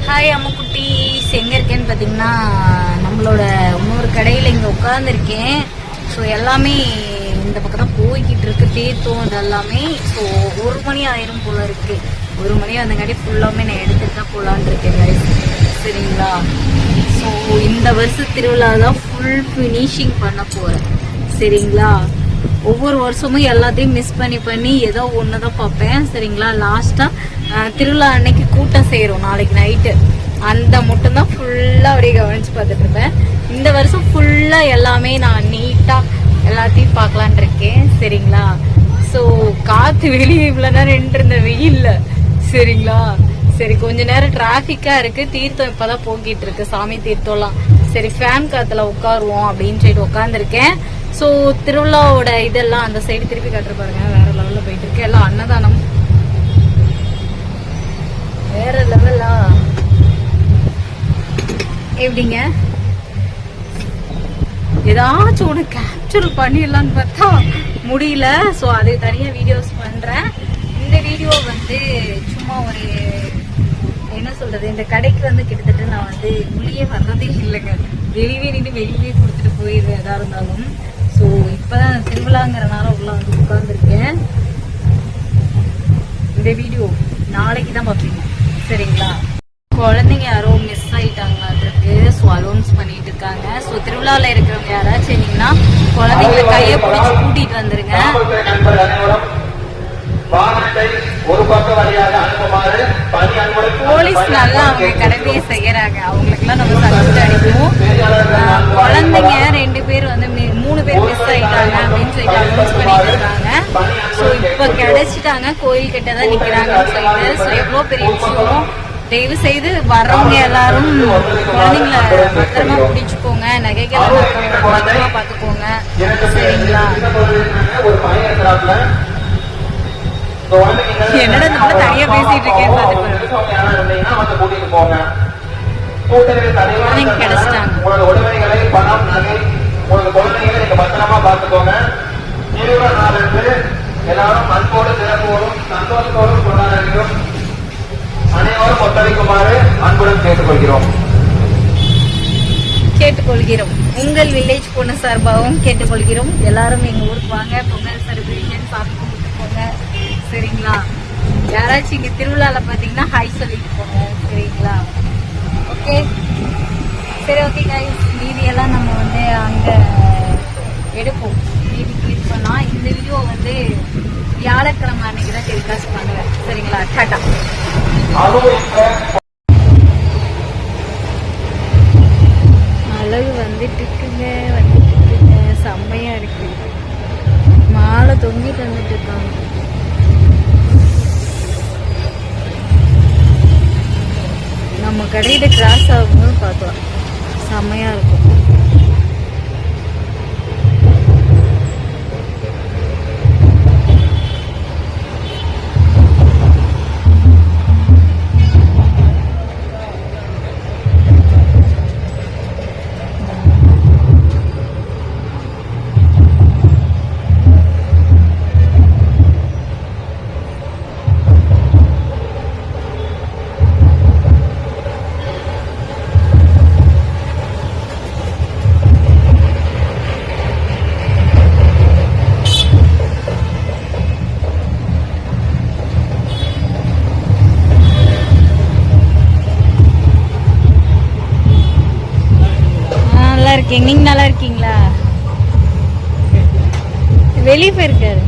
Hi அம்முக்குட்டீஸ், எங்கே இருக்கேன்னு பார்த்தீங்கன்னா நம்மளோட இன்னொரு கடையில் இங்கே உட்காந்துருக்கேன். ஸோ எல்லாமே இந்த பக்கம் தான் போய்கிட்டு இருக்கு, தீர்த்தம் இதெல்லாமே. ஸோ 1 மணி ஆயிரும் போல இருக்கு. 1 மணி வந்தங்காட்டி ஃபுல்லாமே நான் எடுத்துட்டு தான் போகலான்னு இருக்கேன் guys. சரிங்களா? ஸோ இந்த வருஷம் திருவிழா தான் ஃபுல் ஃபினிஷிங் பண்ண போகிறேன். சரிங்களா? ஒவ்வொரு வருஷமும் எல்லாத்தையும் மிஸ் பண்ணி ஏதோ ஒன்று தான் பார்ப்பேன். சரிங்களா? லாஸ்ட்டாக திருவிழா அன்னைக்கு கூட்டம் சேரும் நாளைக்கு நைட்டு, அந்த மட்டும்தான் ஃபுல்லாக அப்படியே கவனிச்சு பார்த்துட்டு இருப்பேன். இந்த வருஷம் ஃபுல்லாக எல்லாமே நான் நீட்டாக எல்லாத்தையும் பார்க்கலான் இருக்கேன். சரிங்களா? ஸோ காற்று வெளியே இவ்வளோ நேரம் நின்றுருந்த வெயில்ல. சரிங்களா? சரி, கொஞ்ச நேரம் டிராஃபிக்காக இருக்குது. தீர்த்தம் இப்போ தான் போக்கிட்டு இருக்கு, சாமி தீர்த்தம்லாம். சரி, ஃபேன் காற்றுல உட்காருவோம் அப்படின்னு சொல்லிட்டு உட்காந்துருக்கேன். ஸோ திருவிழாவோட இதெல்லாம் அந்த சைடு திருப்பி காட்டுற பாருங்க, வேற லெவலில் போயிட்டு இருக்கு. எல்லாம் அன்னதானம் வேற லெவலா எப்படிங்க, ஏதாச்சும் ஒன்று கேப்சர் பண்ணிடலான்னு பார்த்தா முடியல. ஸோ அது தனியாக வீடியோஸ் பண்ணுறேன். இந்த வீடியோ வந்து சும்மா ஒரு என்ன சொல்றது, இந்த கடைக்கு வந்து கிட்டத்தட்ட நான் வந்து உள்ளே வர்றதே இல்லைங்க. வெளியே நின்று வெளியே கொடுத்துட்டு போயிடுவேன் எதா இருந்தாலும். ஸோ இப்போதான் திருவிழாங்கிறனால உள்ள வந்து உட்கார்ந்துருக்கேன். இந்த வீடியோ நாளைக்கு தான் பார்ப்பீங்க. சரிங்களா? குழந்தைங்க யாரோ மிஸ் ஆயிட்டாங்களாட்டிருக்கு. ஸோ அலோன்ஸ் பண்ணிட்டு இருக்காங்க. ஸோ திருவிழாவில் இருக்கிறவங்க யாராச்சும் இருந்தீங்கன்னா குழந்தைங்களை கையை பிடிச்சி கூட்டிட்டு வந்துருங்க. போலீஸ் நல்லா அவங்க கடமையை செய்யறாங்க. அவங்களுக்குலாம் நம்ம சர்டிஃபிகேட் அடிக்கும். குழந்தைங்க 2 பேர் வந்து 3 பேர் மிஸ் ஆயிட்டாங்க அப்படின்னு சொல்லிட்டு அனௌன்ஸ் பண்ணிட்டு இருக்காங்க. ஸோ இப்போ கிடைச்சிட்டாங்க, கோயில் கிட்ட தான் நிக்கிறாங்கன்னு சொல்லிட்டு. ஸோ எவ்வளோ பெரிய விஷயம். தயவு செய்து வர்றவங்க எல்லாரும் குழந்தைங்களை பத்திரமா பிடிச்சுக்கோங்க, நகைகளை பத்திரமா பார்த்துக்கோங்க. சரிங்களா? என்னடா நம்ம தனியா பேசிட்டு இருக்கேன் கிடைச்சிட்டாங்க. எல்லாரும் அன்போடு சிறப்போடும் சந்தோஷத்தோடும் கொண்டாட வேண்டும். அனைவரும் ஒத்துழைக்குமாறு அன்புடன் கேட்டுக்கொள்கிறோம். உங்கள் வில்லேஜ் பொண்ணு சார்பாகவும் கேட்டுக்கொள்கிறோம். எல்லாரும் எங்க ஊருக்கு வாங்க, பொங்கல் செலிப்ரேஷன் சாப்பிட்டு போங்க. சரிங்களா? யாராச்சும் இங்க திருவிழால பாத்தீங்கன்னா ஹாய் சொல்லிட்டு போங்க. சரிங்களா? ஓகே, சரி, ஓகே கைஸ். மீதியெல்லாம் நம்ம வந்து அங்க எடுப்போம். மீதி கிளிக் பண்ணா இந்த வீடியோ வந்து வியாழக்கிழமை அன்னைக்கு தான் டெலிகாஸ்ட் பண்ணுவேன். சரிங்களா? டாடா. அழகு வந்துட்டு இருக்குங்க, செம்மையா இருக்கு. மாலை தொங்கிட்டு வந்துட்டு இருக்காங்க. நம்ம கடையில கிராஸ் ஆகும்போது பார்த்தோம், செம்மையா இருக்கும். நீங்க நல்லா இருக்கீங்களா? வெளியே போயிருக்காரு.